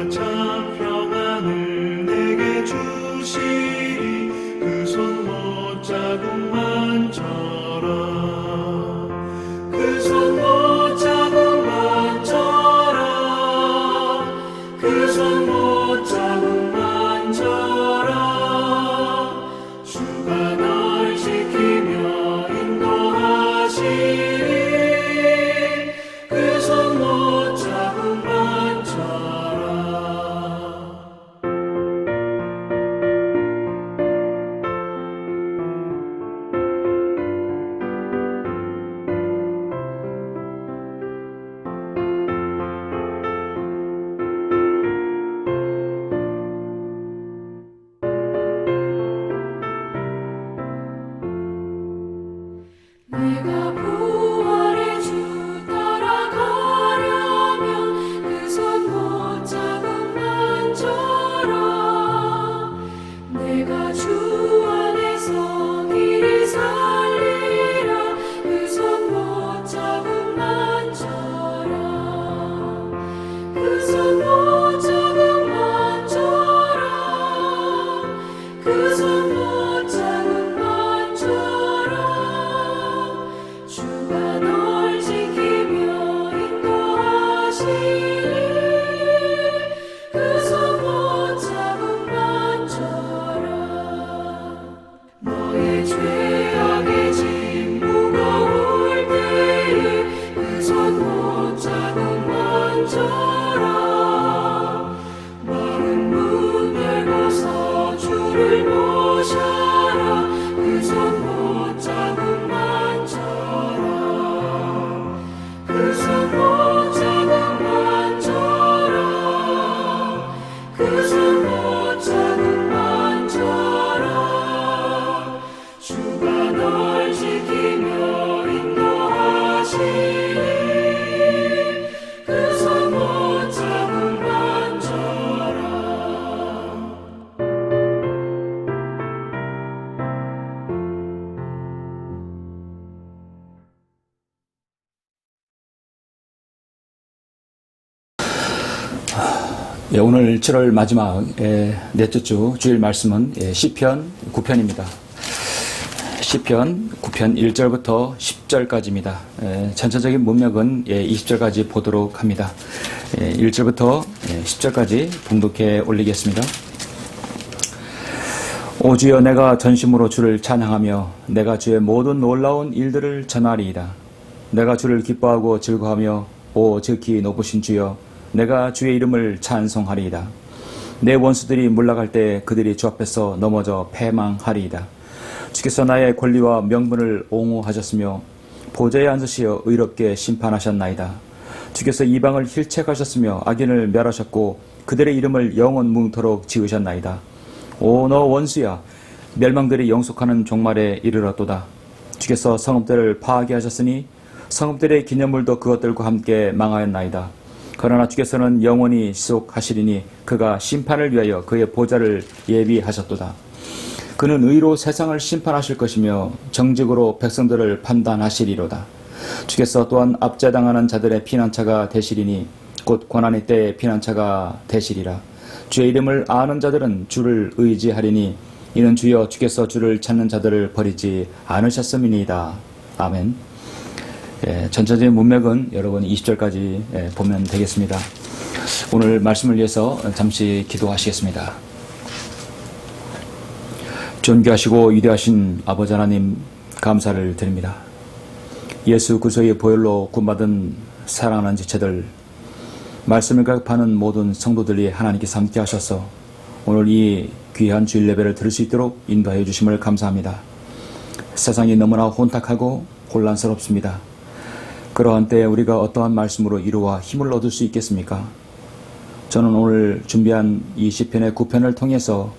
참 평안을 내게 주시리. 그 손 못자국만 져라. 그 손 못자국만 져라. 그 손 못자국만 져라. 주가 널 지키며 인도하시리. 그 손 못자국만 져라. 내가 부활의 주 따라가려면 그 손 못자국만 져라. 내가 주 안에서 길이 살리라. 그 손 못자국만 져라. 그 손 못자국만 져라. 그 손 못자국만 져라. 주가 널 지키며 인도하시리. 그 손 못자국만 져라. 너의 죄악의 짐 무거울 때에 그 손 못자국만 져라. 마른 문 열고서 주를 모셔라. 그 손 못자국만 져라. 그 손 못자국만 져라. 그 손 못자국만 져라. 주가 널 지키며 인도하시리. 그 손 못자국만 져라. 오늘 7월 마지막 넷째 주 주일 말씀은 시편 9편입니다. 시편 9편 1절부터 10절까지입니다. 전체적인 문맥은 20절까지 보도록 합니다. 1절부터 10절까지 봉독해 올리겠습니다. 오 주여, 내가 전심으로 주를 찬양하며 내가 주의 모든 놀라운 일들을 전하리이다. 내가 주를 기뻐하고 즐거워하며 오 지극히 높으신 주여, 내가 주의 이름을 찬송하리이다. 내 원수들이 물러갈 때 그들이 주 앞에서 넘어져 패망하리이다. 주께서 나의 권리와 명분을 옹호하셨으며 보좌에 앉으시어 의롭게 심판하셨나이다. 주께서 이방을 힐책하셨으며 악인을 멸하셨고 그들의 이름을 영원 뭉토록 지으셨나이다. 오 너 원수야, 멸망들이 영속하는 종말에 이르렀도다. 주께서 성읍들을 파괴하셨으니 성읍들의 기념물도 그것들과 함께 망하였나이다. 그러나 주께서는 영원히 지속하시리니 그가 심판을 위하여 그의 보좌를 예비하셨도다. 그는 의로 세상을 심판하실 것이며 정직으로 백성들을 판단하시리로다. 주께서 또한 압제당하는 자들의 피난처가 되시리니 곧 고난의 때의 피난처가 되시리라. 주의 이름을 아는 자들은 주를 의지하리니 이는 주여 주께서 주를 찾는 자들을 버리지 않으셨음이니이다. 아멘. 전체적인 문맥은 여러분 20절까지 보면 되겠습니다. 오늘 말씀을 위해서 잠시 기도하시겠습니다. 존귀하시고 위대하신 아버지 하나님, 감사를 드립니다. 예수 그리스도의 보혈로 구원받은 사랑하는 지체들, 말씀을 가급하는 모든 성도들이 하나님께서 함께 하셔서 오늘 이 귀한 주일 예배를 들을 수 있도록 인도하여 주심을 감사합니다. 세상이 너무나 혼탁하고 혼란스럽습니다. 그러한 때에 우리가 어떠한 말씀으로 위로와 힘을 얻을 수 있겠습니까? 저는 오늘 준비한 이 시편의 9편을 통해서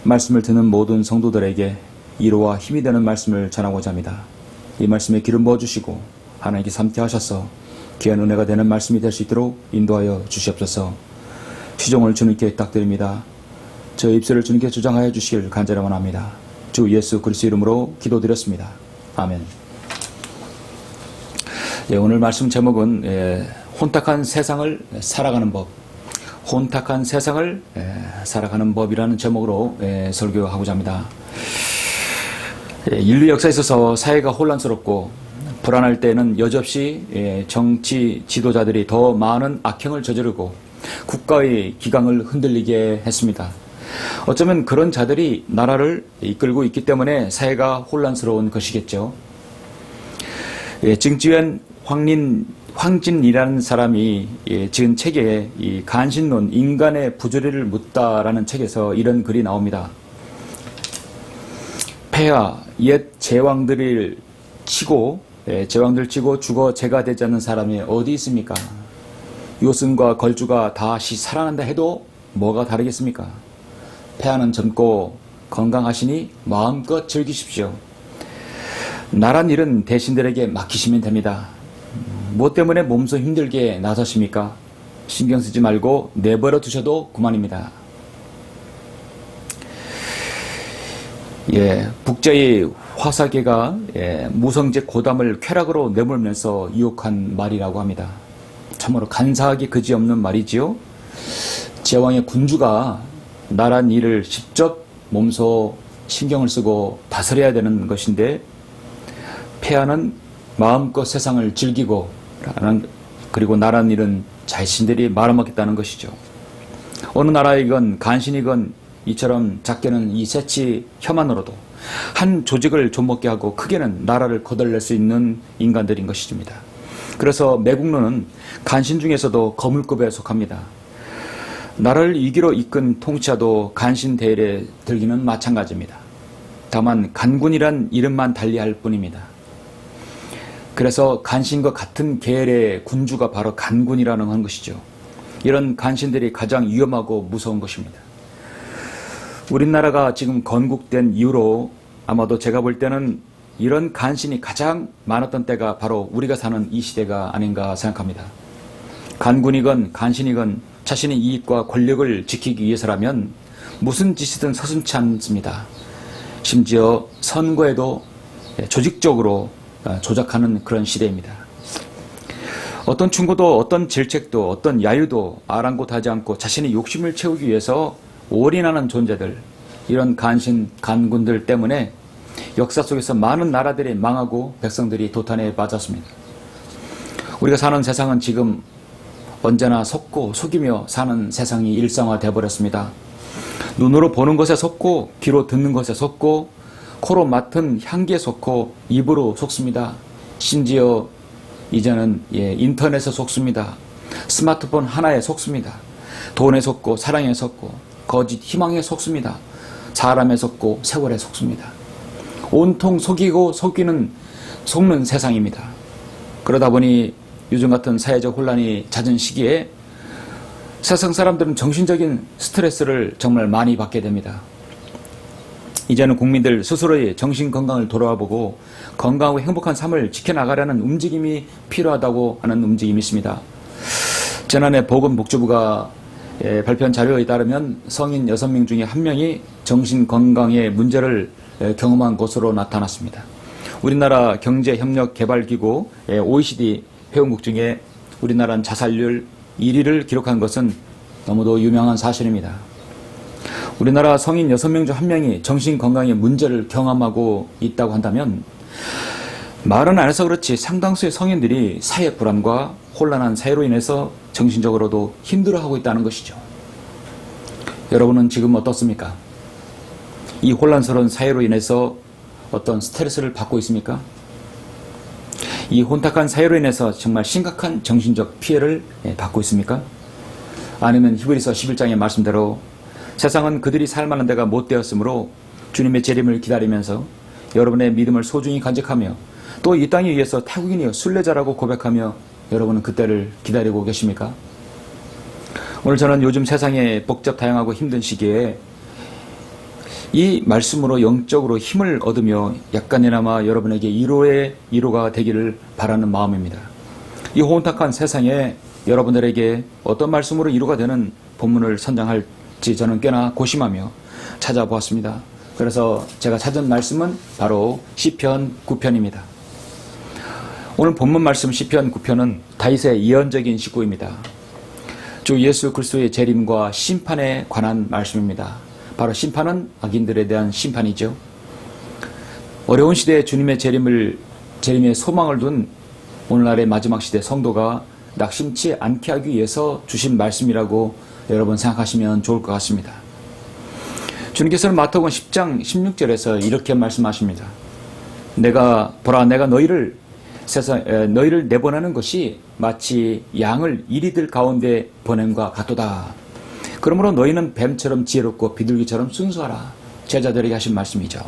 말씀을 듣는 모든 성도들에게 위로와 힘이 되는 말씀을 전하고자 합니다. 이 말씀에 기름 부어주시고 하나님께서 함께 하셔서 귀한 은혜가 되는 말씀이 될 수 있도록 인도하여 주시옵소서. 시종을 주님께 부탁드립니다. 저의 입술을 주님께 주장하여 주시길 간절히 원합니다. 주 예수 그리스도 이름으로 기도드렸습니다. 아멘. 오늘 말씀 제목은 혼탁한 세상을 살아가는 법, 혼탁한 세상을 살아가는 법이라는 제목으로 설교하고자 합니다. 인류 역사에 있어서 사회가 혼란스럽고 불안할 때는 여지없이 정치 지도자들이 더 많은 악행을 저지르고 국가의 기강을 흔들리게 했습니다. 어쩌면 그런 자들이 나라를 이끌고 있기 때문에 사회가 혼란스러운 것이겠죠. 증지현 황진이라는 사람이 지은 책에 이 간신론, 인간의 부조리를 묻다라는 책에서 이런 글이 나옵니다. 폐하 옛 제왕들 치고 죽어 제가 되지 않는 사람이 어디 있습니까? 요승과 걸주가 다시 살아난다 해도 뭐가 다르겠습니까? 폐하는 젊고 건강하시니 마음껏 즐기십시오. 나란 일은 대신들에게 맡기시면 됩니다. 뭐 때문에 몸소 힘들게 나서십니까? 신경 쓰지 말고 내버려 두셔도 그만입니다. 북자의 화사계가 무성제 고담을 쾌락으로 내몰면서 유혹한 말이라고 합니다. 참으로 간사하기 그지없는 말이지요. 제왕의 군주가 나란 일을 직접 몸소 신경을 쓰고 다스려야 되는 것인데 폐하는 마음껏 세상을 즐기고 그리고 나란 일은 자신들이 말아먹겠다는 것이죠. 어느 나라이건 간신이건 이처럼 작게는 이 세치 혐한으로도 한 조직을 좀먹게 하고 크게는 나라를 거덜낼 수 있는 인간들인 것입니다. 그래서 매국노는 간신 중에서도 거물급에 속합니다. 나라를 위기로 이끈 통치자도 간신 대열에 들기는 마찬가지입니다. 다만 간군이란 이름만 달리할 뿐입니다. 그래서 간신과 같은 계열의 군주가 바로 간군이라는 것이죠. 이런 간신들이 가장 위험하고 무서운 것입니다. 우리나라가 지금 건국된 이후로 아마도 제가 볼 때는 이런 간신이 가장 많았던 때가 바로 우리가 사는 이 시대가 아닌가 생각합니다. 간군이건 간신이건 자신의 이익과 권력을 지키기 위해서라면 무슨 짓이든 서슴지 않습니다. 심지어 선거에도 조직적으로 조작하는 그런 시대입니다. 어떤 충고도 어떤 질책도 어떤 야유도 아랑곳하지 않고 자신의 욕심을 채우기 위해서 올인하는 존재들, 이런 간신, 간군들 때문에 역사 속에서 많은 나라들이 망하고 백성들이 도탄에 맞았습니다. 우리가 사는 세상은 지금 언제나 속고 속이며 사는 세상이 일상화되어 버렸습니다. 눈으로 보는 것에 속고 귀로 듣는 것에 속고 코로 맡은 향기에 속고 입으로 속습니다. 심지어 이제는 인터넷에 속습니다. 스마트폰 하나에 속습니다. 돈에 속고 사랑에 속고 거짓 희망에 속습니다. 사람에 속고 세월에 속습니다. 온통 속이고 속는 세상입니다. 그러다 보니 요즘 같은 사회적 혼란이 잦은 시기에 세상 사람들은 정신적인 스트레스를 정말 많이 받게 됩니다. 이제는 국민들 스스로의 정신 건강을 돌아보고 건강하고 행복한 삶을 지켜나가려는 움직임이 필요하다고 하는 움직임이 있습니다. 지난해 보건복지부가 발표한 자료에 따르면 성인 6명 중에 1명이 정신건강의 문제를 경험한 것으로 나타났습니다. 우리나라 경제협력개발기구 OECD 회원국 중에 우리나라는 자살률 1위를 기록한 것은 너무도 유명한 사실입니다. 우리나라 성인 6명 중 1명이 정신건강의 문제를 경험하고 있다고 한다면 말은 안 해서 그렇지 상당수의 성인들이 사회 불안과 혼란한 사회로 인해서 정신적으로도 힘들어하고 있다는 것이죠. 여러분은 지금 어떻습니까? 이 혼란스러운 사회로 인해서 어떤 스트레스를 받고 있습니까? 이 혼탁한 사회로 인해서 정말 심각한 정신적 피해를 받고 있습니까? 아니면 히브리서 11장의 말씀대로 세상은 그들이 살만한 데가 못 되었으므로 주님의 재림을 기다리면서 여러분의 믿음을 소중히 간직하며 또 이 땅에 의해서 타국인이여 순례자라고 고백하며 여러분은 그때를 기다리고 계십니까? 오늘 저는 요즘 세상에 복잡 다양하고 힘든 시기에 이 말씀으로 영적으로 힘을 얻으며 약간이나마 여러분에게 위로가 되기를 바라는 마음입니다. 이 혼탁한 세상에 여러분들에게 어떤 말씀으로 위로가 되는 본문을 선정할지 저는 꽤나 고심하며 찾아보았습니다. 그래서 제가 찾은 말씀은 바로 시편 9편입니다. 오늘 본문 말씀 시편 9편은 다윗의 예언적인 시구입니다. 주 예수 그리스도의 재림과 심판에 관한 말씀입니다. 바로 심판은 악인들에 대한 심판이죠. 어려운 시대에 주님의 재림의 소망을 둔 오늘날의 마지막 시대 성도가 낙심치 않게 하기 위해서 주신 말씀이라고 여러분 생각하시면 좋을 것 같습니다. 주님께서는 마태복음 10장 16절에서 이렇게 말씀하십니다. 내가 너희를 내보내는 것이 마치 양을 이리들 가운데 보냄과 같도다. 그러므로 너희는 뱀처럼 지혜롭고 비둘기처럼 순수하라. 제자들에게 하신 말씀이죠.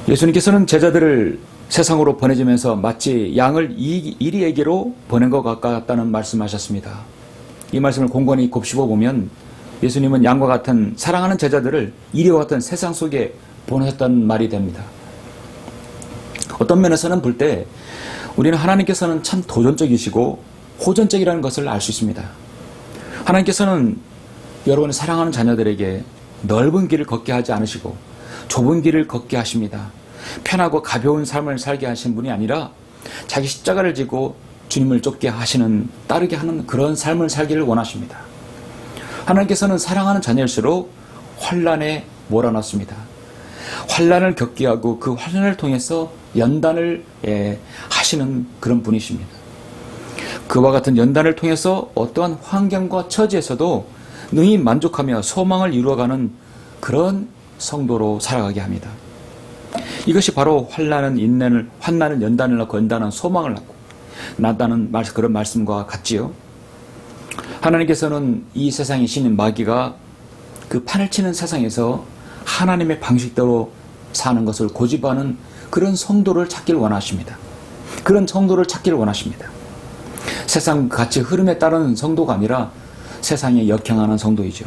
예수님께서는 제자들을 세상으로 보내주면서 마치 양을 이리에게로 보낸 것 같다는 말씀하셨습니다. 이 말씀을 곰곰이 곱씹어 보면 예수님은 양과 같은 사랑하는 제자들을 이리와 같은 세상 속에 보내셨다는 말이 됩니다. 어떤 면에서는 볼 때 우리는 하나님께서는 참 도전적이시고 호전적이라는 것을 알 수 있습니다. 하나님께서는 여러분의 사랑하는 자녀들에게 넓은 길을 걷게 하지 않으시고 좁은 길을 걷게 하십니다. 편하고 가벼운 삶을 살게 하신 분이 아니라 자기 십자가를 지고 주님을 따르게 하는 그런 삶을 살기를 원하십니다. 하나님께서는 사랑하는 자녀일수록 환난에 몰아넣습니다. 환난을 겪게 하고 그 환난을 통해서 연단을 하시는 그런 분이십니다. 그와 같은 연단을 통해서 어떠한 환경과 처지에서도 능히 만족하며 소망을 이루어가는 그런 성도로 살아가게 합니다. 이것이 바로 환난은 연단을 낳고 연단은 소망을 낳는다는 그런 말씀과 같지요. 하나님께서는 이 세상의 신인 마귀가 그 판을 치는 세상에서 하나님의 방식대로 사는 것을 고집하는 그런 성도를 찾기를 원하십니다. 그런 성도를 찾기를 원하십니다. 세상 가치 흐름에 따르는 성도가 아니라 세상에 역행하는 성도이죠.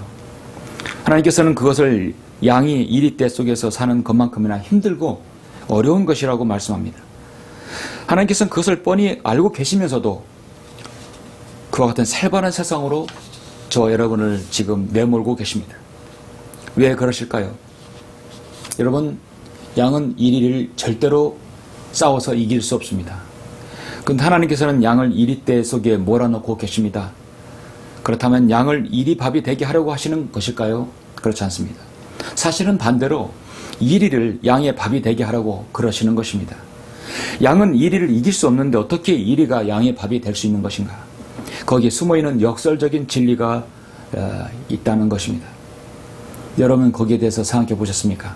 하나님께서는 그것을 양이 이리떼 속에서 사는 것만큼이나 힘들고 어려운 것이라고 말씀합니다. 하나님께서는 그것을 뻔히 알고 계시면서도 그와 같은 살벌한 세상으로 저 여러분을 지금 내몰고 계십니다. 왜 그러실까요? 여러분, 양은 이리를 절대로 싸워서 이길 수 없습니다. 그런데 하나님께서는 양을 이리떼 속에 몰아넣고 계십니다. 그렇다면 양을 이리밥이 되게 하려고 하시는 것일까요? 그렇지 않습니다. 사실은 반대로 이리를 양의 밥이 되게 하려고 그러시는 것입니다. 양은 이리를 이길 수 없는데 어떻게 이리가 양의 밥이 될 수 있는 것인가? 거기에 숨어있는 역설적인 진리가 있다는 것입니다. 여러분 거기에 대해서 생각해 보셨습니까?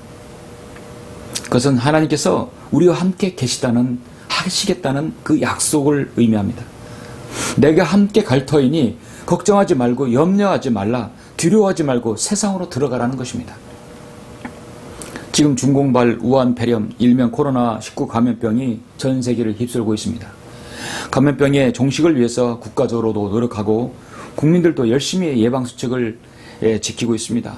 그것은 하나님께서 우리와 함께 하시겠다는 그 약속을 의미합니다. 내가 함께 갈 터이니 걱정하지 말고 염려하지 말라, 두려워하지 말고 세상으로 들어가라는 것입니다. 지금 중공발 우한 폐렴 일명 코로나19 감염병이 전 세계를 휩쓸고 있습니다. 감염병의 종식을 위해서 국가적으로도 노력하고 국민들도 열심히 예방수칙을 지키고 있습니다.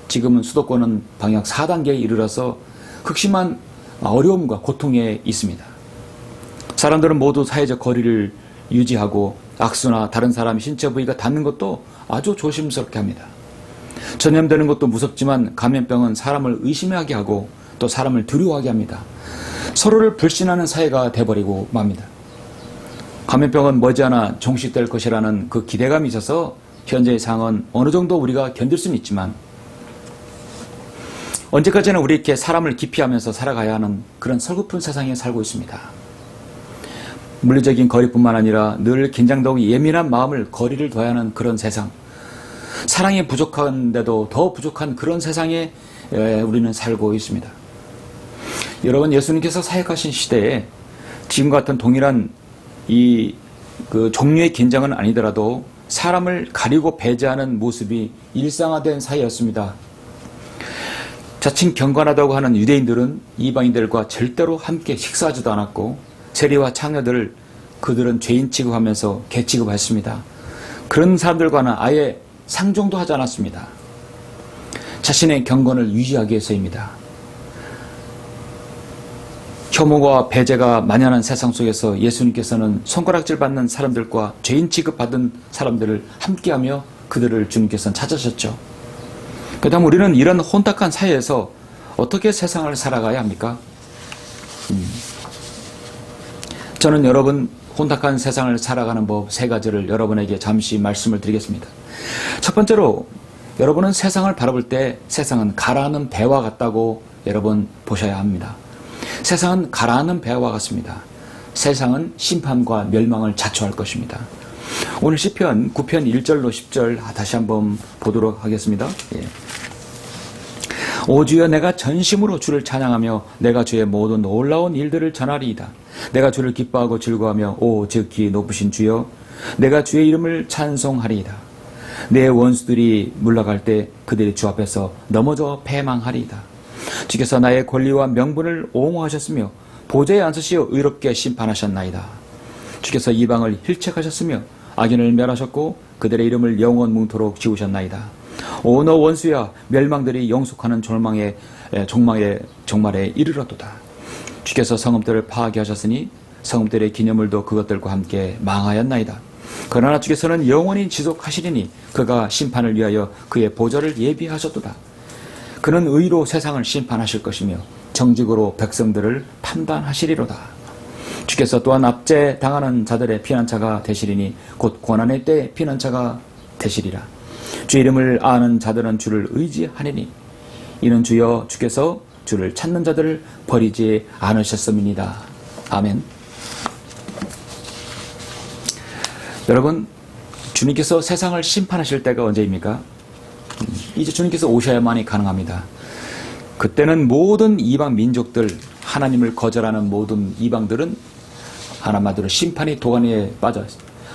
지금은 수도권은 방역 4단계에 이르러서 극심한 어려움과 고통에 있습니다. 사람들은 모두 사회적 거리를 유지하고 악수나 다른 사람의 신체 부위가 닿는 것도 아주 조심스럽게 합니다. 전염되는 것도 무섭지만 감염병은 사람을 의심하게 하고 또 사람을 두려워하게 합니다. 서로를 불신하는 사회가 돼버리고 맙니다. 감염병은 머지않아 종식될 것이라는 그 기대감이 있어서 현재의 상황은 어느 정도 우리가 견딜 수는 있지만 언제까지나 우리 이렇게 사람을 기피하면서 살아가야 하는 그런 서글픈 세상에 살고 있습니다. 물리적인 거리뿐만 아니라 늘 긴장되고 예민한 마음을 거리를 둬야 하는 그런 세상, 사랑이 부족한데도 더 부족한 그런 세상에 우리는 살고 있습니다. 여러분, 예수님께서 사역하신 시대에 지금과 같은 동일한 그 종류의 긴장은 아니더라도 사람을 가리고 배제하는 모습이 일상화된 사회였습니다. 자칭 경건하다고 하는 유대인들은 이방인들과 절대로 함께 식사하지도 않았고 세리와 창녀들을 그들은 죄인 취급하면서 개 취급했습니다. 그런 사람들과는 아예 상종도 하지 않았습니다. 자신의 경건을 유지하기 위해서입니다. 혐오와 배제가 만연한 세상 속에서 예수님께서는 손가락질 받는 사람들과 죄인 취급받은 사람들을 함께하며 그들을 주님께서는 찾으셨죠. 그렇다면 우리는 이런 혼탁한 사회에서 어떻게 세상을 살아가야 합니까? 저는 여러분 혼탁한 세상을 살아가는 법 세 가지를 여러분에게 잠시 말씀을 드리겠습니다. 첫 번째로 여러분은 세상을 바라볼 때 세상은 가라앉는 배와 같다고 여러분 보셔야 합니다. 세상은 가라앉는 배와 같습니다. 세상은 심판과 멸망을 자초할 것입니다. 오늘 시편 9편 1절로 10절 다시 한번 보도록 하겠습니다. 오 주여, 내가 전심으로 주를 찬양하며 내가 주의 모든 놀라운 일들을 전하리이다. 내가 주를 기뻐하고 즐거워하며 오 지극히 높으신 주여, 내가 주의 이름을 찬송하리이다. 내 원수들이 물러갈 때 그들이 주 앞에서 넘어져 패망하리이다. 주께서 나의 권리와 명분을 옹호하셨으며 보좌에 앉으시어 의롭게 심판하셨나이다. 주께서 이방을 힐책하셨으며 악인을 멸하셨고 그들의 이름을 영원 뭉토록 지우셨나이다. 오 너 원수야, 멸망들이 영속하는 종말에 이르렀도다. 주께서 성읍들을 파괴하셨으니 성읍들의 기념물도 그것들과 함께 망하였나이다. 그러나 주께서는 영원히 지속하시리니 그가 심판을 위하여 그의 보좌를 예비하셨도다. 그는 의로 세상을 심판하실 것이며 정직으로 백성들을 판단하시리로다. 주께서 또한 압제당하는 자들의 피난처가 되시리니 곧 고난의 때 피난처가 되시리라. 주 이름을 아는 자들은 주를 의지하리니 이는 주여 주께서 주를 찾는 자들을 버리지 않으셨음이니이다. 아멘. 여러분, 주님께서 세상을 심판하실 때가 언제입니까? 이제 주님께서 오셔야만이 가능합니다. 그때는 모든 이방 민족들, 하나님을 거절하는 모든 이방들은 하나마디로 심판이 도가니에 빠져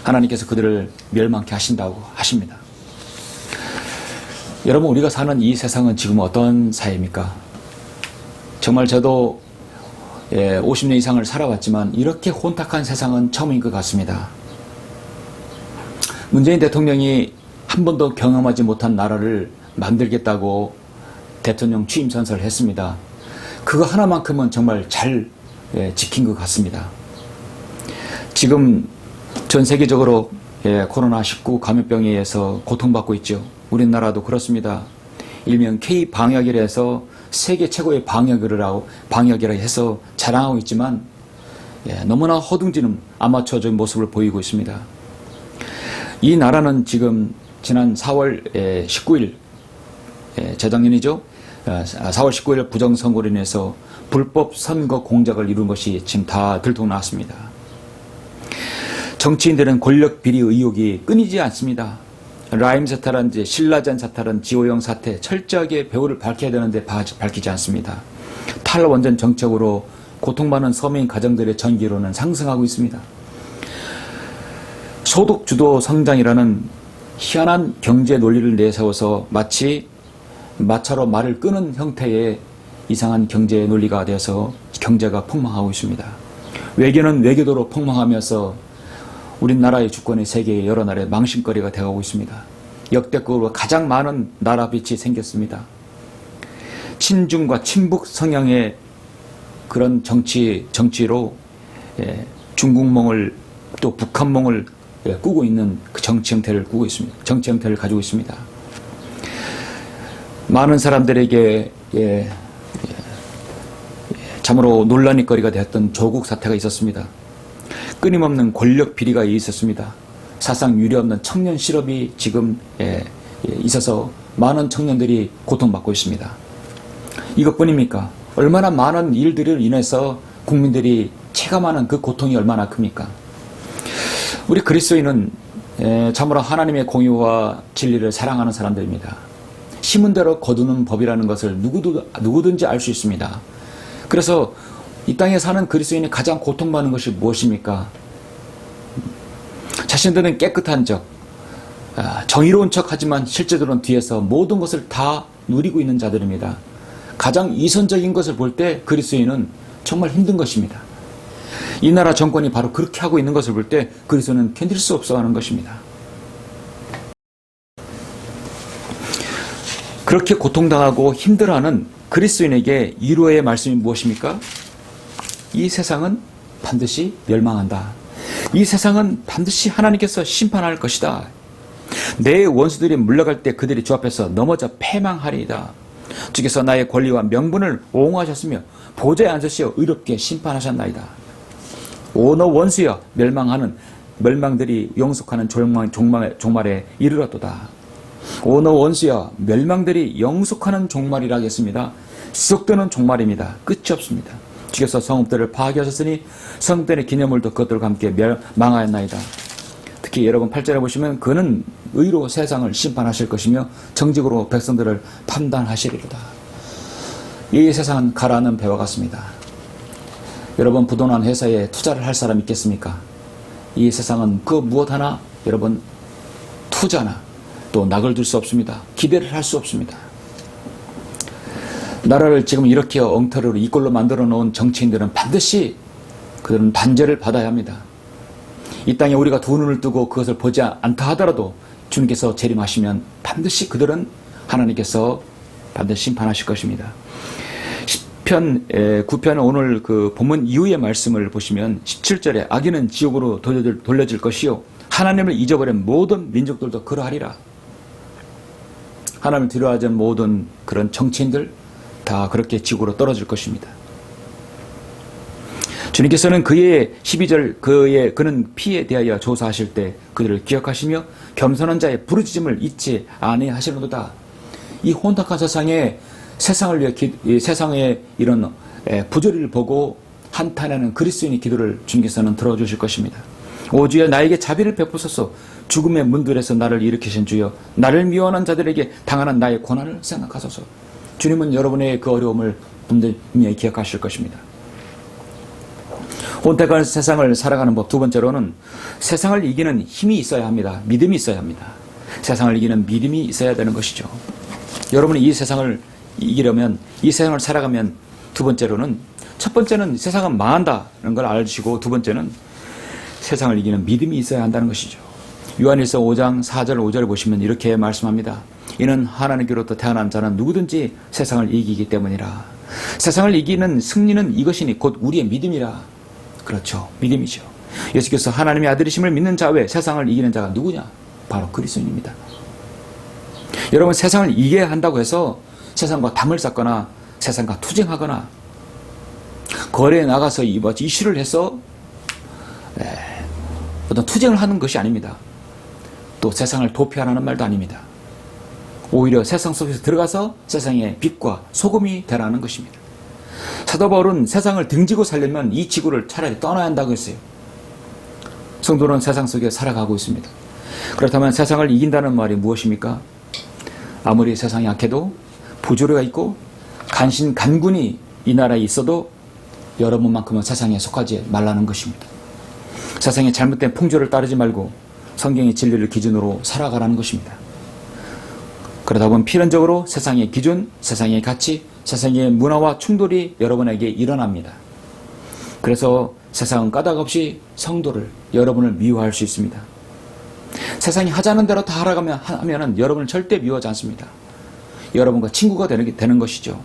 하나님께서 그들을 멸망케 하신다고 하십니다. 여러분, 우리가 사는 이 세상은 지금 어떤 사회입니까? 정말 저도 50년 이상을 살아왔지만 이렇게 혼탁한 세상은 처음인 것 같습니다. 문재인 대통령이 한 번도 경험하지 못한 나라를 만들겠다고 대통령 취임 선서를 했습니다. 그거 하나만큼은 정말 잘 지킨 것 같습니다. 지금 전 세계적으로 코로나19 감염병에 의해서 고통받고 있죠. 우리나라도 그렇습니다. 일명 K-방역이라 해서 세계 최고의 방역이라 해서 자랑하고 있지만 너무나 허둥지는 아마추어적인 모습을 보이고 있습니다. 이 나라는 지금 지난 4월 19일 재작년이죠. 4월 19일 부정선거로 인해서 불법 선거 공작을 이룬 것이 지금 다 들통났습니다. 정치인들은 권력 비리 의혹이 끊이지 않습니다. 라임 사태란지 신라젠 사태란 지호영 사태 철저하게 배후를 밝혀야 되는데 밝히지 않습니다. 탈원전 정책으로 고통받는 서민 가정들의 전기료는 상승하고 있습니다. 소득 주도 성장이라는 희한한 경제 논리를 내세워서 마치 마차로 말을 끄는 형태의 이상한 경제 논리가 되어서 경제가 폭망하고 있습니다. 외교는 외교도로 폭망하면서 우리나라의 주권이 세계의 여러 나라의 망신거리가 되어가고 있습니다. 역대급으로 가장 많은 나라빛이 생겼습니다. 친중과 친북 성향의 그런 정치로 중국몽을 또 북한몽을 꾸고 있는 그 정치 형태를 꾸고 있습니다. 정치 형태를 가지고 있습니다. 많은 사람들에게 참으로 논란의 거리가 되었던 조국 사태가 있었습니다. 끊임없는 권력 비리가 있었습니다. 사상 유례없는 청년 실업이 지금 있어서 많은 청년들이 고통받고 있습니다. 이것뿐입니까? 얼마나 많은 일들을 인해서 국민들이 체감하는 그 고통이 얼마나 큽니까? 우리 그리스도인은 참으로 하나님의 공의와 진리를 사랑하는 사람들입니다. 심은 대로 거두는 법이라는 것을 누구든지 알 수 있습니다. 그래서 이 땅에 사는 그리스도인이 가장 고통받는 것이 무엇입니까? 자신들은 깨끗한 척, 정의로운 척 하지만 실제로는 뒤에서 모든 것을 다 누리고 있는 자들입니다. 가장 이선적인 것을 볼 때 그리스도인은 정말 힘든 것입니다. 이 나라 정권이 바로 그렇게 하고 있는 것을 볼 때 그리스도인은 견딜 수 없어 하는 것입니다. 그렇게 고통당하고 힘들어하는 그리스도인에게 위로의 말씀이 무엇입니까? 이 세상은 반드시 멸망한다. 이 세상은 반드시 하나님께서 심판할 것이다. 내 원수들이 물러갈 때 그들이 주 앞에서 넘어져 패망하리이다. 주께서 나의 권리와 명분을 옹호하셨으며 보좌에 앉으시어 의롭게 심판하셨나이다. 오 너 원수여 멸망들이 영속하는 종말에 이르렀도다. 오 너 원수여 멸망들이 영속하는 종말이라 하겠습니다. 지속되는 종말입니다. 끝이 없습니다. 주께서 성읍들을 파괴하셨으니 성읍들의 기념물도 그것들과 함께 망하였나이다. 특히 여러분 8절에 보시면 그는 의로 세상을 심판하실 것이며 정직으로 백성들을 판단하시리로다. 이 세상은 가라앉는 배와 같습니다. 여러분 부도난 회사에 투자를 할 사람 있겠습니까? 이 세상은 그 무엇 하나 여러분 투자나 또 낙을 둘 수 없습니다. 기대를 할 수 없습니다. 나라를 지금 이렇게 엉터리로 이꼴로 만들어 놓은 정치인들은 반드시 그들은 단죄를 받아야 합니다. 이 땅에 우리가 두 눈을 뜨고 그것을 보지 않다 하더라도 주님께서 재림하시면 반드시 그들은 하나님께서 반드시 심판하실 것입니다. 9편 오늘 그 본문 이후의 말씀을 보시면 17절에 악인은 지옥으로 돌려질 것이요 하나님을 잊어버린 모든 민족들도 그러하리라. 하나님을 두려워하지 않는 모든 그런 정치인들 다 그렇게 지옥으로 떨어질 것입니다. 주님께서는 그의 12절 그는 피에 대하여 조사하실 때 그들을 기억하시며 겸손한 자의 부르짖음을 잊지 아니하시는도다. 이 혼탁한 세상에 세상을 위해 세상의 이런 부조리를 보고 한탄하는 그리스도인의 기도를 주님께서는 들어주실 것입니다. 오 주여 나에게 자비를 베푸소서. 죽음의 문들에서 나를 일으키신 주여 나를 미워하는 자들에게 당하는 나의 고난을 생각하소서. 주님은 여러분의 그 어려움을 분명히 기억하실 것입니다. 혼탁한 세상을 살아가는 법 두 번째로는 세상을 이기는 힘이 있어야 합니다. 믿음이 있어야 합니다. 세상을 이기는 믿음이 있어야 되는 것이죠. 여러분이 이 세상을 이기려면 이 세상을 살아가면 두 번째로는 첫 번째는 세상은 망한다는 걸 알으시고 두 번째는 세상을 이기는 믿음이 있어야 한다는 것이죠. 요한일서 5장 4절 5절을 보시면 이렇게 말씀합니다. 이는 하나님께로부터 태어난 자는 누구든지 세상을 이기기 때문이라. 세상을 이기는 승리는 이것이니 곧 우리의 믿음이라. 그렇죠. 믿음이죠. 예수께서 하나님의 아들이심을 믿는 자 외에 세상을 이기는 자가 누구냐? 바로 그리스도인입니다. 여러분 세상을 이겨야 한다고 해서 세상과 담을 쌓거나 세상과 투쟁하거나 거래에 나가서 이슈를 해서 어떤 투쟁을 하는 것이 아닙니다. 또 세상을 도피하라는 말도 아닙니다. 오히려 세상 속에서 들어가서 세상의 빛과 소금이 되라는 것입니다. 사도 바울은 세상을 등지고 살려면 이 지구를 차라리 떠나야 한다고 했어요. 성도는 세상 속에 살아가고 있습니다. 그렇다면 세상을 이긴다는 말이 무엇입니까? 아무리 세상이 약해도 부조리가 있고 간군이 이 나라에 있어도 여러분만큼은 세상에 속하지 말라는 것입니다. 세상의 잘못된 풍조를 따르지 말고 성경의 진리를 기준으로 살아가라는 것입니다. 그러다 보면 필연적으로 세상의 기준, 세상의 가치, 세상의 문화와 충돌이 여러분에게 일어납니다. 그래서 세상은 까닭없이 성도를, 여러분을 미워할 수 있습니다. 세상이 하자는 대로 다 하면은 여러분을 절대 미워하지 않습니다. 여러분과 친구가 되는 것이죠.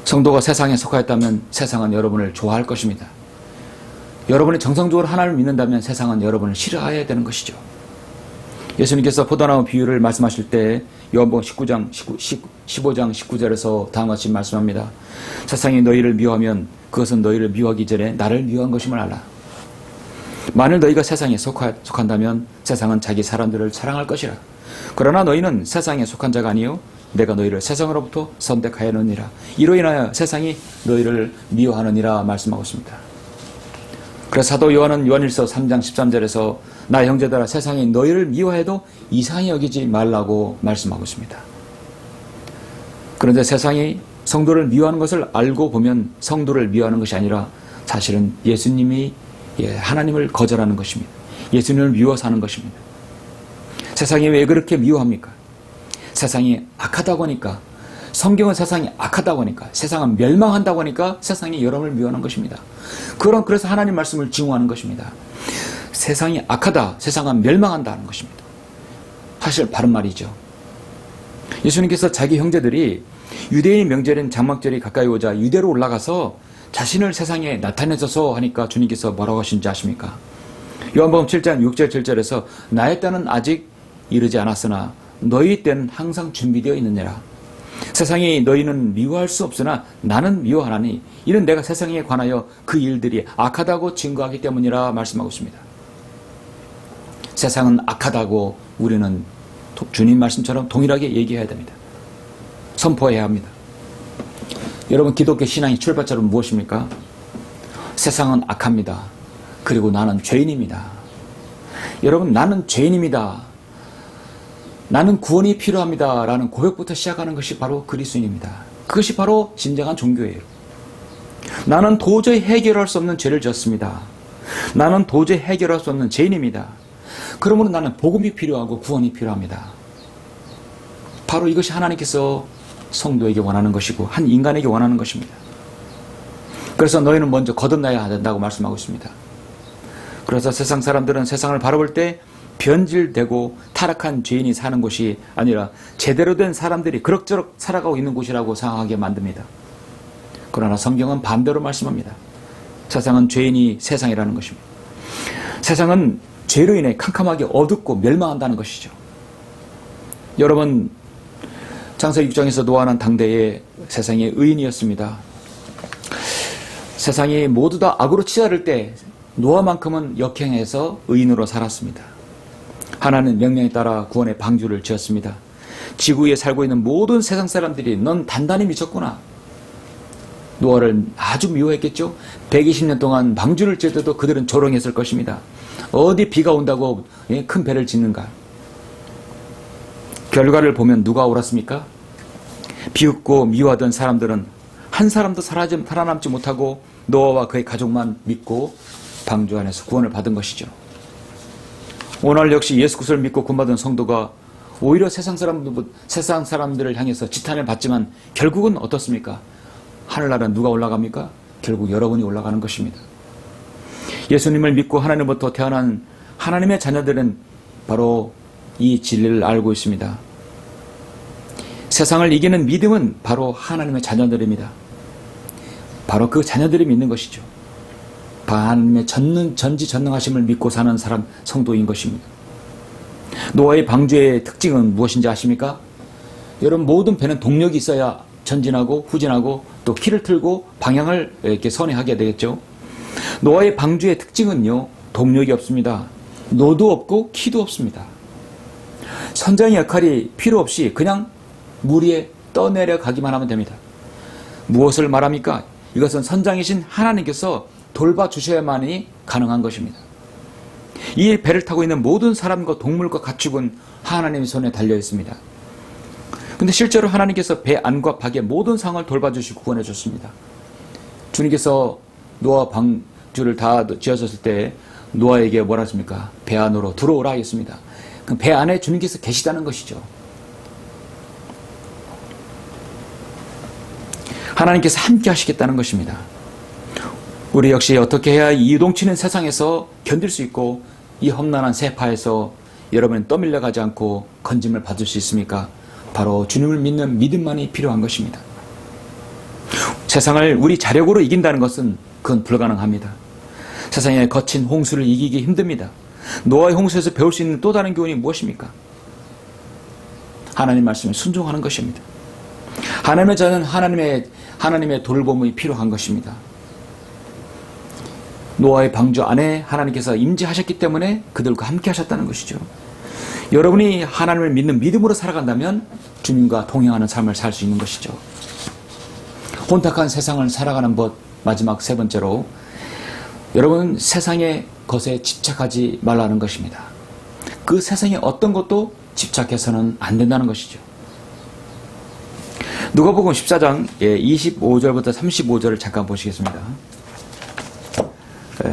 성도가 세상에 속하였다면 세상은 여러분을 좋아할 것입니다. 여러분이 정상적으로 하나님을 믿는다면 세상은 여러분을 싫어해야 되는 것이죠. 예수님께서 포도나무 비유를 말씀하실 때 요한복음 15장 19절에서 다음과 같이 말씀합니다. 세상이 너희를 미워하면 그것은 너희를 미워하기 전에 나를 미워한 것임을 알라. 만일 너희가 세상에 속한다면 세상은 자기 사람들을 사랑할 것이라. 그러나 너희는 세상에 속한 자가 아니요 내가 너희를 세상으로부터 선택하였느니라. 이로 인하여 세상이 너희를 미워하느니라 말씀하고 있습니다. 그래서 사도 요한은 요한일서 3장 13절에서 나 형제들아 세상이 너희를 미워해도 이상히 여기지 말라고 말씀하고 있습니다. 그런데 세상이 성도를 미워하는 것을 알고 보면 성도를 미워하는 것이 아니라 사실은 예수님이 하나님을 거절하는 것입니다. 예수님을 미워서 하는 것입니다. 세상이 왜 그렇게 미워합니까? 세상이 악하다고 하니까, 성경은 세상이 악하다고 하니까, 세상은 멸망한다고 하니까 세상이 여러분을 미워하는 것입니다. 그래서 하나님 말씀을 증오하는 것입니다. 세상이 악하다, 세상은 멸망한다는 것입니다. 사실 바른 말이죠. 예수님께서 자기 형제들이 유대인 명절인 장막절이 가까이 오자 유대로 올라가서 자신을 세상에 나타내셔서 하니까 주님께서 뭐라고 하신지 아십니까? 요한복음 7장 6절 7절에서 나의 때는 아직 이르지 않았으나 너희 때는 항상 준비되어 있느니라. 세상이 너희는 미워할 수 없으나 나는 미워하나니 이는 내가 세상에 관하여 그 일들이 악하다고 증거하기 때문이라 말씀하고 있습니다. 세상은 악하다고 우리는 주님 말씀처럼 동일하게 얘기해야 됩니다. 선포해야 합니다. 여러분, 기독교 신앙의 출발점은 무엇입니까? 세상은 악합니다. 그리고 나는 죄인입니다. 여러분, 나는 죄인입니다. 나는 구원이 필요합니다. 라는 고백부터 시작하는 것이 바로 그리스도인입니다. 그것이 바로 진정한 종교예요. 나는 도저히 해결할 수 없는 죄를 지었습니다. 나는 도저히 해결할 수 없는 죄인입니다. 그러므로 나는 복음이 필요하고 구원이 필요합니다. 바로 이것이 하나님께서 성도에게 원하는 것이고 한 인간에게 원하는 것입니다. 그래서 너희는 먼저 거듭나야 된다고 말씀하고 있습니다. 그래서 세상 사람들은 세상을 바라볼 때 변질되고 타락한 죄인이 사는 곳이 아니라 제대로 된 사람들이 그럭저럭 살아가고 있는 곳이라고 생각하게 만듭니다. 그러나 성경은 반대로 말씀합니다. 세상은 죄인이 세상이라는 것입니다. 세상은 죄로 인해 캄캄하게 어둡고 멸망한다는 것이죠. 여러분, 창세기 6장에서 노아는 당대의 세상의 의인이었습니다. 세상이 모두 다 악으로 치달을 때 노아만큼은 역행해서 의인으로 살았습니다. 하나님 명령에 따라 구원의 방주를 지었습니다. 지구에 살고 있는 모든 세상 사람들이 넌 단단히 미쳤구나. 노아를 아주 미워했겠죠. 120년 동안 방주를 지을 때도 그들은 조롱했을 것입니다. 어디 비가 온다고 큰 배를 짓는가. 결과를 보면 누가 옳았습니까? 비웃고 미워하던 사람들은 한 사람도 살아남지 못하고 노아와 그의 가족만 믿고 방주 안에서 구원을 받은 것이죠. 오늘 역시 예수 그리스도를 믿고 구원받은 성도가 오히려 세상 사람들을 향해서 지탄을 받지만 결국은 어떻습니까? 하늘나라는 누가 올라갑니까? 결국 여러분이 올라가는 것입니다. 예수님을 믿고 하나님부터 태어난 하나님의 자녀들은 바로 이 진리를 알고 있습니다. 세상을 이기는 믿음은 바로 하나님의 자녀들입니다. 바로 그 자녀들이 믿는 것이죠. 하나님의 전지전능하심을 믿고 사는 사람, 성도인 것입니다. 노아의 방주의 특징은 무엇인지 아십니까? 여러분, 모든 배는 동력이 있어야 전진하고 후진하고 또 키를 틀고 방향을 이렇게 선회하게 되겠죠. 노아의 방주의 특징은요, 동력이 없습니다. 노도 없고 키도 없습니다. 선장의 역할이 필요 없이 그냥 물 위에 떠내려가기만 하면 됩니다. 무엇을 말합니까? 이것은 선장이신 하나님께서 돌봐주셔야만이 가능한 것입니다. 이 배를 타고 있는 모든 사람과 동물과 가축은 하나님의 손에 달려 있습니다. 근데 실제로 하나님께서 배 안과 밖의 모든 상황을 돌봐주시고 구원해 줬습니다. 주님께서 노아 방주를 다 지어졌을 때 노아에게 뭐라 했습니까? 배 안으로 들어오라 했습니다. 그럼 배 안에 주님께서 계시다는 것이죠. 하나님께서 함께 하시겠다는 것입니다. 우리 역시 어떻게 해야 이 요동치는 세상에서 견딜 수 있고 이 험난한 세파에서 여러분은 떠밀려가지 않고 건짐을 받을 수 있습니까? 바로 주님을 믿는 믿음만이 필요한 것입니다. 세상을 우리 자력으로 이긴다는 것은 그건 불가능합니다. 세상의 거친 홍수를 이기기 힘듭니다. 노아의 홍수에서 배울 수 있는 또 다른 교훈이 무엇입니까? 하나님 말씀에 순종하는 것입니다. 하나님의 자는 하나님의 돌봄이 필요한 것입니다. 노아의 방주 안에 하나님께서 임재하셨기 때문에 그들과 함께 하셨다는 것이죠. 여러분이 하나님을 믿는 믿음으로 살아간다면 주님과 동행하는 삶을 살 수 있는 것이죠. 혼탁한 세상을 살아가는 것, 마지막 세 번째로 여러분은 세상의 것에 집착하지 말라는 것입니다. 그 세상의 어떤 것도 집착해서는 안 된다는 것이죠. 누가복음 14장 25절부터 35절을 잠깐 보시겠습니다.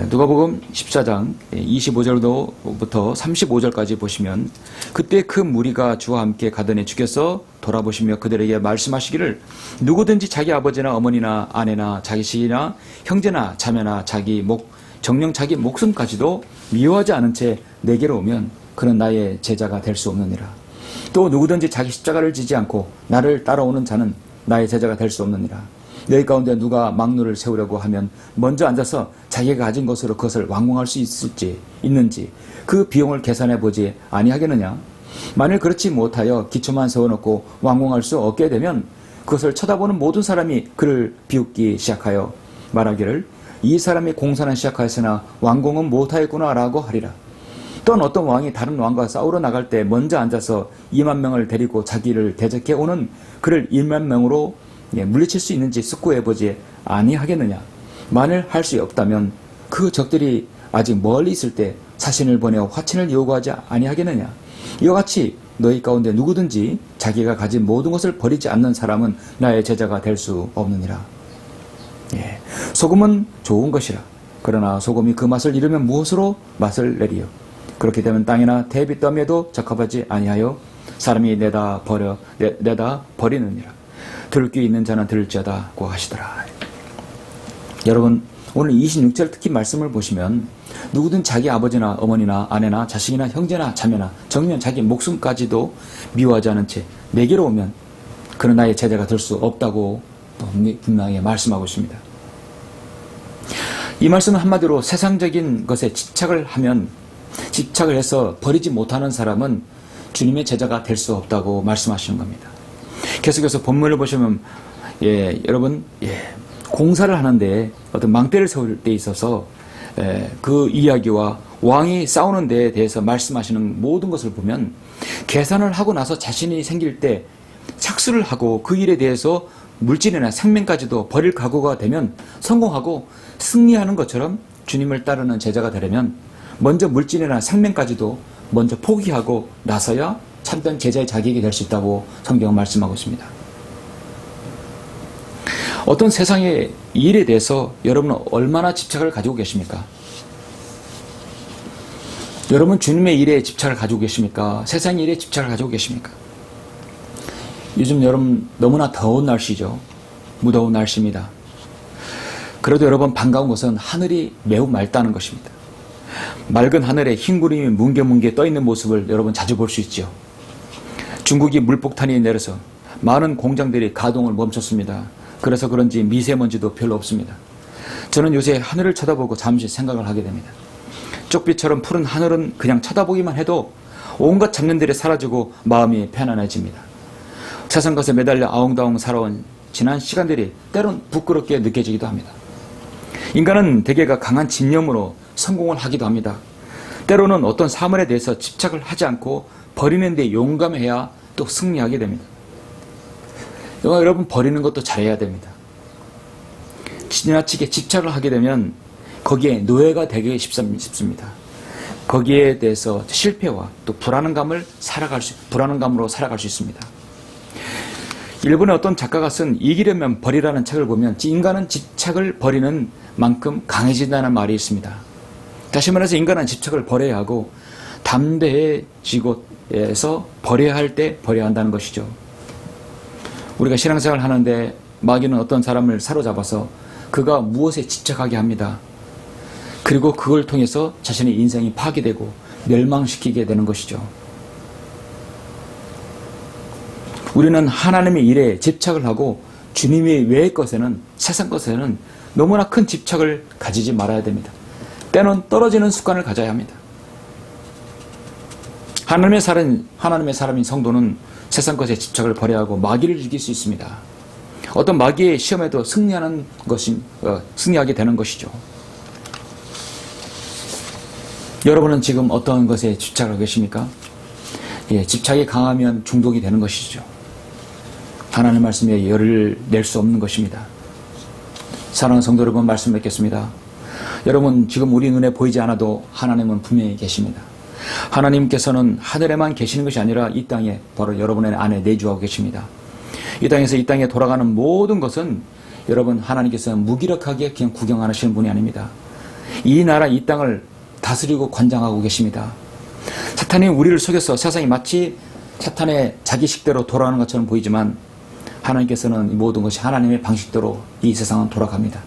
누가복음 14장 25절부터 35절까지 보시면 그때 그 무리가 주와 함께 가더니 주께서 돌아보시며 그들에게 말씀하시기를 누구든지 자기 아버지나 어머니나 아내나 자기 시기나 형제나 자매나 정녕 자기 목숨까지도 미워하지 않은 채 내게로 오면 그는 나의 제자가 될 수 없느니라. 또 누구든지 자기 십자가를 지지 않고 나를 따라오는 자는 나의 제자가 될 수 없느니라. 너희 가운데 누가 막루를 세우려고 하면 먼저 앉아서 자기가 가진 것으로 그것을 완공할 수 있는지 그 비용을 계산해 보지 아니하겠느냐. 만일 그렇지 못하여 기초만 세워놓고 완공할 수 없게 되면 그것을 쳐다보는 모든 사람이 그를 비웃기 시작하여 말하기를 이 사람이 공사는 시작하였으나 완공은 못하였구나 라고 하리라. 또는 어떤 왕이 다른 왕과 싸우러 나갈 때 먼저 앉아서 2만 명을 데리고 자기를 대적해 오는 그를 1만 명으로 물리칠 수 있는지 숙고해보지 아니하겠느냐. 만일 할 수 없다면 그 적들이 아직 멀리 있을 때 사신을 보내어 화친을 요구하지 아니하겠느냐. 이와 같이 너희 가운데 누구든지 자기가 가진 모든 것을 버리지 않는 사람은 나의 제자가 될 수 없느니라. 소금은 좋은 것이라. 그러나 소금이 그 맛을 잃으면 무엇으로 맛을 내리요. 그렇게 되면 땅이나 대빗더미에도 적합하지 아니하여 사람이 내다 버리느니라. 들을 귀 있는 자는 들을지어다고 하시더라. 여러분, 오늘 26절 특히 말씀을 보시면 누구든 자기 아버지나 어머니나 아내나 자식이나 형제나 자매나 정녕 자기 목숨까지도 미워하지 않은 채 내게로 오면 그는 나의 제자가 될 수 없다고 분명히 말씀하고 있습니다. 이 말씀은 한마디로 세상적인 것에 집착을 해서 버리지 못하는 사람은 주님의 제자가 될 수 없다고 말씀하시는 겁니다. 계속해서 본문을 보시면 여러분 공사를 하는데 어떤 망대를 세울 때 있어서 그 이야기와 왕이 싸우는 데에 대해서 말씀하시는 모든 것을 보면 계산을 하고 나서 자신이 생길 때 착수를 하고 그 일에 대해서 물질이나 생명까지도 버릴 각오가 되면 성공하고 승리하는 것처럼 주님을 따르는 제자가 되려면 먼저 물질이나 생명까지도 먼저 포기하고 나서야 참된 제자의 자격이 될 수 있다고 성경은 말씀하고 있습니다. 어떤 세상의 일에 대해서 여러분은 얼마나 집착을 가지고 계십니까? 여러분 주님의 일에 집착을 가지고 계십니까? 세상의 일에 집착을 가지고 계십니까? 요즘 여러분 너무나 더운 날씨죠. 무더운 날씨입니다. 그래도 여러분 반가운 것은 하늘이 매우 맑다는 것입니다. 맑은 하늘에 흰 구름이 뭉게뭉게 떠있는 모습을 여러분 자주 볼 수 있죠. 중국이 물폭탄이 내려서 많은 공장들이 가동을 멈췄습니다. 그래서 그런지 미세먼지도 별로 없습니다. 저는 요새 하늘을 쳐다보고 잠시 생각을 하게 됩니다. 쪽빛처럼 푸른 하늘은 그냥 쳐다보기만 해도 온갖 잡념들이 사라지고 마음이 편안해집니다. 세상 것에 매달려 아웅다웅 살아온 지난 시간들이 때론 부끄럽게 느껴지기도 합니다. 인간은 대개가 강한 집념으로 성공을 하기도 합니다. 때로는 어떤 사물에 대해서 집착을 하지 않고 버리는 데 용감해야 또 승리하게 됩니다. 여러분 버리는 것도 잘해야 됩니다. 지나치게 집착을 하게 되면 거기에 노예가 되기 쉽습니다. 거기에 대해서 실패와 또 불안감으로 살아갈 수 있습니다. 일본의 어떤 작가가 쓴 이기려면 버리라는 책을 보면 인간은 집착을 버리는 만큼 강해진다는 말이 있습니다. 다시 말해서 인간은 집착을 버려야 하고 담대해지고 해서 버려야 할 때 버려야 한다는 것이죠. 우리가 신앙생활을 하는데 마귀는 어떤 사람을 사로잡아서 그가 무엇에 집착하게 합니다. 그리고 그걸 통해서 자신의 인생이 파괴되고 멸망시키게 되는 것이죠. 우리는 하나님의 일에 집착을 하고 주님의 외의 것에는 세상 것에는 너무나 큰 집착을 가지지 말아야 됩니다. 때는 떨어지는 습관을 가져야 합니다. 하나님의 사람인 성도는 세상 것에 집착을 버려야 하고 마귀를 이길 수 있습니다. 어떤 마귀의 시험에도 승리하게 되는 것이죠. 여러분은 지금 어떤 것에 집착하고 계십니까? 집착이 강하면 중독이 되는 것이죠. 하나님 말씀에 열을 낼 수 없는 것입니다. 사랑하는 성도 여러분, 말씀 맺겠습니다. 여러분 지금 우리 눈에 보이지 않아도 하나님은 분명히 계십니다. 하나님께서는 하늘에만 계시는 것이 아니라 이 땅에 바로 여러분의 안에 내주하고 계십니다. 이 땅에 돌아가는 모든 것은 여러분 하나님께서 무기력하게 그냥 구경하시는 분이 아닙니다. 이 나라 이 땅을 다스리고 관장하고 계십니다. 사탄이 우리를 속여서 세상이 마치 사탄의 자기 식대로 돌아가는 것처럼 보이지만 하나님께서는 이 모든 것이 하나님의 방식대로 이 세상은 돌아갑니다.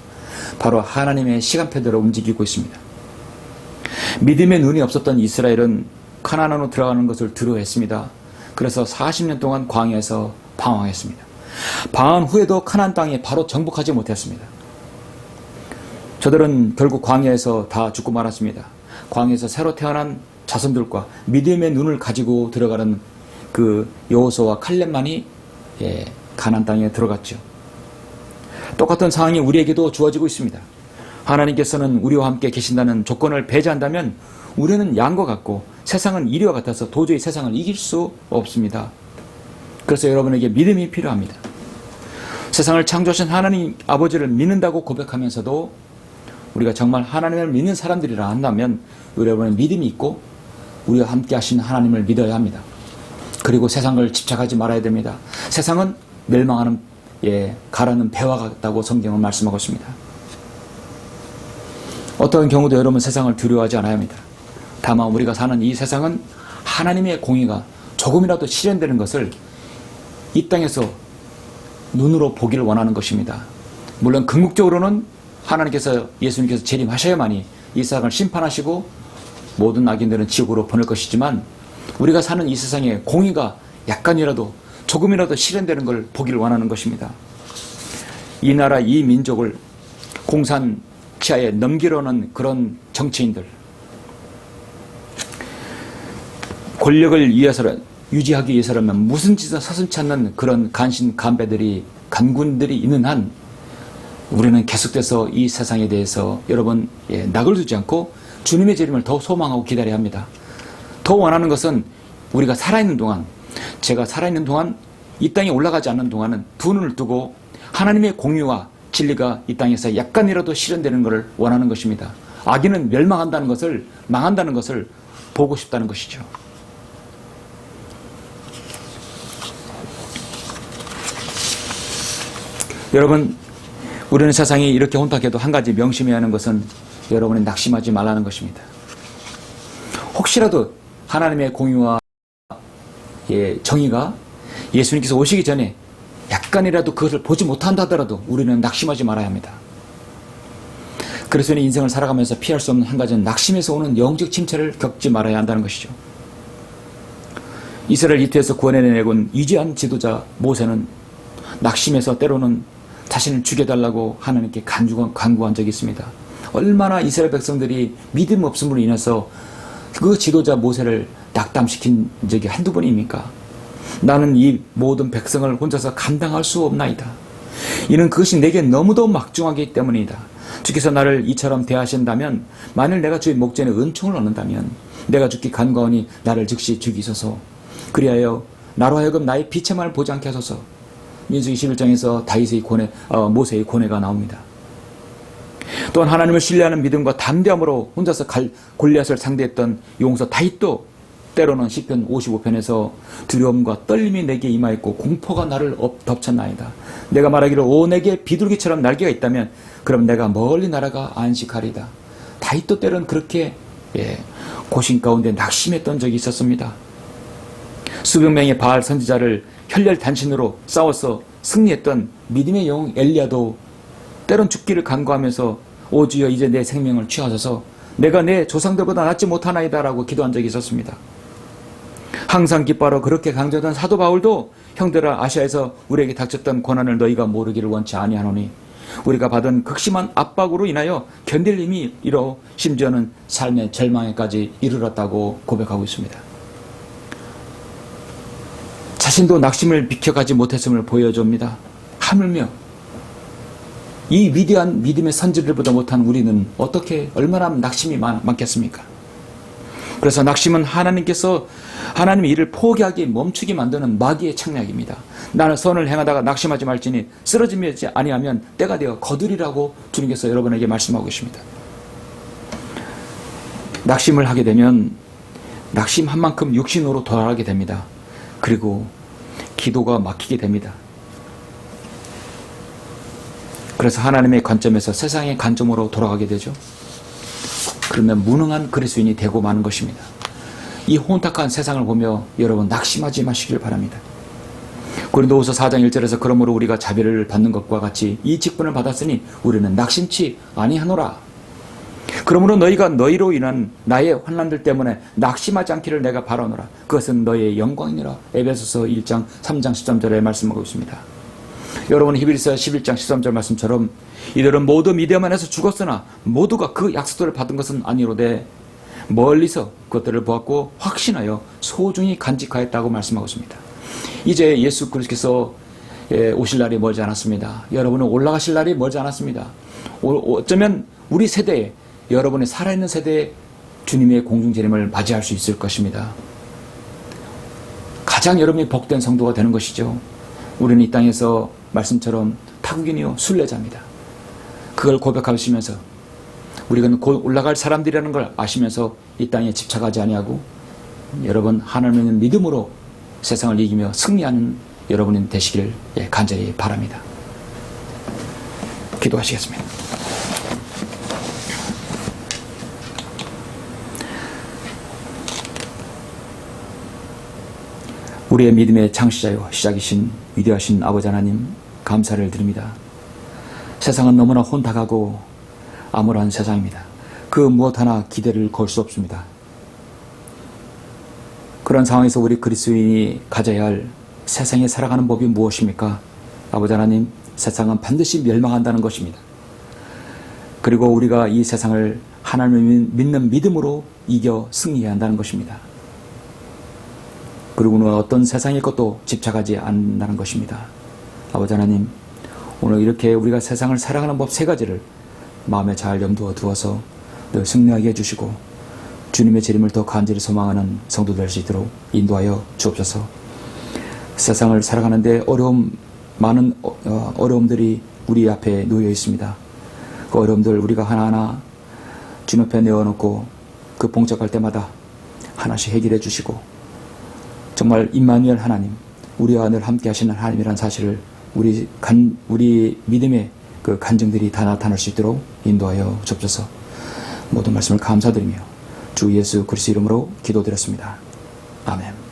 바로 하나님의 시간표대로 움직이고 있습니다. 믿음의 눈이 없었던 이스라엘은 가나안으로 들어가는 것을 두려워했습니다. 그래서 40년 동안 광야에서 방황했습니다. 방황 후에도 가나안 땅에 바로 정복하지 못했습니다. 저들은 결국 광야에서 다 죽고 말았습니다. 광야에서 새로 태어난 자손들과 믿음의 눈을 가지고 들어가는 그 여호수아와 칼렙만이 가나안 땅에 들어갔죠. 똑같은 상황이 우리에게도 주어지고 있습니다. 하나님께서는 우리와 함께 계신다는 조건을 배제한다면 우리는 양과 같고 세상은 이리와 같아서 도저히 세상을 이길 수 없습니다. 그래서 여러분에게 믿음이 필요합니다. 세상을 창조하신 하나님 아버지를 믿는다고 고백하면서도 우리가 정말 하나님을 믿는 사람들이라 한다면 여러분의 믿음이 있고 우리와 함께 하신 하나님을 믿어야 합니다. 그리고 세상을 집착하지 말아야 됩니다. 세상은 멸망하는 가라는 배와 같다고 성경은 말씀하고 있습니다. 어떤 경우도 여러분 세상을 두려워하지 않아야 합니다. 다만 우리가 사는 이 세상은 하나님의 공의가 조금이라도 실현되는 것을 이 땅에서 눈으로 보기를 원하는 것입니다. 물론 궁극적으로는 하나님께서 예수님께서 재림하셔야만이 이 세상을 심판하시고 모든 악인들은 지옥으로 보낼 것이지만 우리가 사는 이 세상에 공의가 약간이라도 조금이라도 실현되는 걸 보기를 원하는 것입니다. 이 나라 이 민족을 공산 치하에 넘기려는 그런 정치인들, 권력을 유지하기 위해서라면 무슨 짓을 서슴지 않는 그런 간신간배들이 간군들이 있는 한 우리는 계속돼서 이 세상에 대해서 여러분 낙을 두지 않고 주님의 재림을 더 소망하고 기다려야 합니다. 더 원하는 것은 우리가 살아있는 동안, 제가 살아있는 동안, 이 땅에 올라가지 않는 동안은 두 눈을 뜨고 하나님의 공의와 진리가 이 땅에서 약간이라도 실현되는 것을 원하는 것입니다. 악인은 멸망한다는 것을, 망한다는 것을 보고 싶다는 것이죠. 여러분, 우리는 세상이 이렇게 혼탁해도 한 가지 명심해야 하는 것은 여러분이 낙심하지 말라는 것입니다. 혹시라도 하나님의 공의와 정의가 예수님께서 오시기 전에 약간이라도 그것을 보지 못한다 하더라도 우리는 낙심하지 말아야 합니다. 그리스도인의 인생을 살아가면서 피할 수 없는 한 가지는 낙심에서 오는 영적 침체를 겪지 말아야 한다는 것이죠. 이스라엘 이태에서 구원해내곤 위대한 지도자 모세는 낙심에서 때로는 자신을 죽여달라고 하나님께 간구한 적이 있습니다. 얼마나 이스라엘 백성들이 믿음 없음으로 인해서 그 지도자 모세를 낙담시킨 적이 한두 번입니까? 나는 이 모든 백성을 혼자서 감당할 수 없나이다. 이는 그것이 내게 너무도 막중하기 때문이다. 주께서 나를 이처럼 대하신다면, 만일 내가 주의 목전에 은총을 얻는다면 내가 죽기 간과하니 나를 즉시 죽이소서. 그리하여 나로 하여금 나의 비참함을 보지 않게 하소서. 민수기 11장에서 모세의 고뇌가 나옵니다. 또한 하나님을 신뢰하는 믿음과 담대함으로 혼자서 골리앗을 상대했던 용서 다윗도 때로는 시편 55편에서 두려움과 떨림이 내게 임하였고 공포가 나를 덮쳤나이다. 내가 말하기를 오 내게 비둘기처럼 날개가 있다면 그럼 내가 멀리 날아가 안식하리다. 다윗도 때로는 그렇게 고심 가운데 낙심했던 적이 있었습니다. 수백 명의 바알 선지자를 혈혈단신으로 싸워서 승리했던 믿음의 영웅 엘리야도 때론 죽기를 간구하면서 오 주여 이제 내 생명을 취하소서, 내가 내 조상들보다 낫지 못하나이다 라고 기도한 적이 있었습니다. 항상 기뻐하러 그렇게 강조하던 사도 바울도 형들아 아시아에서 우리에게 닥쳤던 고난을 너희가 모르기를 원치 아니하노니 우리가 받은 극심한 압박으로 인하여 견딜 힘이 잃어 심지어는 삶의 절망에까지 이르렀다고 고백하고 있습니다. 자신도 낙심을 비켜가지 못했음을 보여줍니다. 하물며 이 위대한 믿음의 선지들보다 못한 우리는 어떻게 얼마나 낙심이 많겠습니까? 그래서 낙심은 하나님의 일을 포기하게 멈추게 만드는 마귀의 책략입니다. 나는 선을 행하다가 낙심하지 말지니 쓰러지지 아니하면 때가 되어 거두리라고 주님께서 여러분에게 말씀하고 계십니다. 낙심을 하게 되면 낙심한 만큼 육신으로 돌아가게 됩니다. 그리고 기도가 막히게 됩니다. 그래서 하나님의 관점에서 세상의 관점으로 돌아가게 되죠. 그러면 무능한 그리스도인이 되고 마는 것입니다. 이 혼탁한 세상을 보며 여러분 낙심하지 마시길 바랍니다. 고린도후서 4장 1절에서 그러므로 우리가 자비를 받는 것과 같이 이 직분을 받았으니 우리는 낙심치 아니하노라. 그러므로 너희가 너희로 인한 나의 환난들 때문에 낙심하지 않기를 내가 바라노라. 그것은 너희의 영광이니라. 에베소서 1장 3장 13절에 말씀하고 있습니다. 여러분 히브리서 11장 13절 말씀처럼 이들은 모두 믿음 안에서 죽었으나 모두가 그 약속들을 받은 것은 아니로되 멀리서 그것들을 보았고 확신하여 소중히 간직하였다고 말씀하고 있습니다. 이제 예수 그리스도께서 오실 날이 멀지 않았습니다. 여러분은 올라가실 날이 멀지 않았습니다. 어쩌면 우리 세대에, 여러분의 살아있는 세대에 주님의 공중재림을 맞이할 수 있을 것입니다. 가장 여러분이 복된 성도가 되는 것이죠. 우리는 이 땅에서 말씀처럼 타국인이요 순례자입니다. 그걸 고백하시면서 우리가 곧 올라갈 사람들이라는 걸 아시면서 이 땅에 집착하지 아니하고 여러분 하나님의 믿음으로 세상을 이기며 승리하는 여러분이 되시기를 간절히 바랍니다. 기도하시겠습니다. 우리의 믿음의 창시자요 시작이신 위대하신 아버지 하나님, 감사를 드립니다. 세상은 너무나 혼탁하고 암울한 세상입니다. 그 무엇 하나 기대를 걸 수 없습니다. 그런 상황에서 우리 그리스도인이 가져야 할 세상에 살아가는 법이 무엇입니까? 아버지 하나님, 세상은 반드시 멸망한다는 것입니다. 그리고 우리가 이 세상을 하나님을 믿는 믿음으로 이겨 승리해야 한다는 것입니다. 그리고는 어떤 세상일 것도 집착하지 않는다는 것입니다. 아버지 하나님, 오늘 이렇게 우리가 세상을 살아가는 법 3가지를 마음에 잘 염두어 두어서 늘 승리하게 해주시고 주님의 재림을 더 간절히 소망하는 성도 될 수 있도록 인도하여 주옵소서. 세상을 살아가는데 많은 어려움들이 우리 앞에 놓여 있습니다. 그 어려움들 우리가 하나하나 주님 앞에 내어놓고 그 봉착할 때마다 하나씩 해결해 주시고 정말 임마누엘 하나님, 우리와 늘 함께 하시는 하나님이라는 사실을 우리 믿음의 그 간증들이 다 나타날 수 있도록 인도하여 주옵소서. 모든 말씀을 감사드리며 주 예수 그리스도 이름으로 기도드렸습니다. 아멘.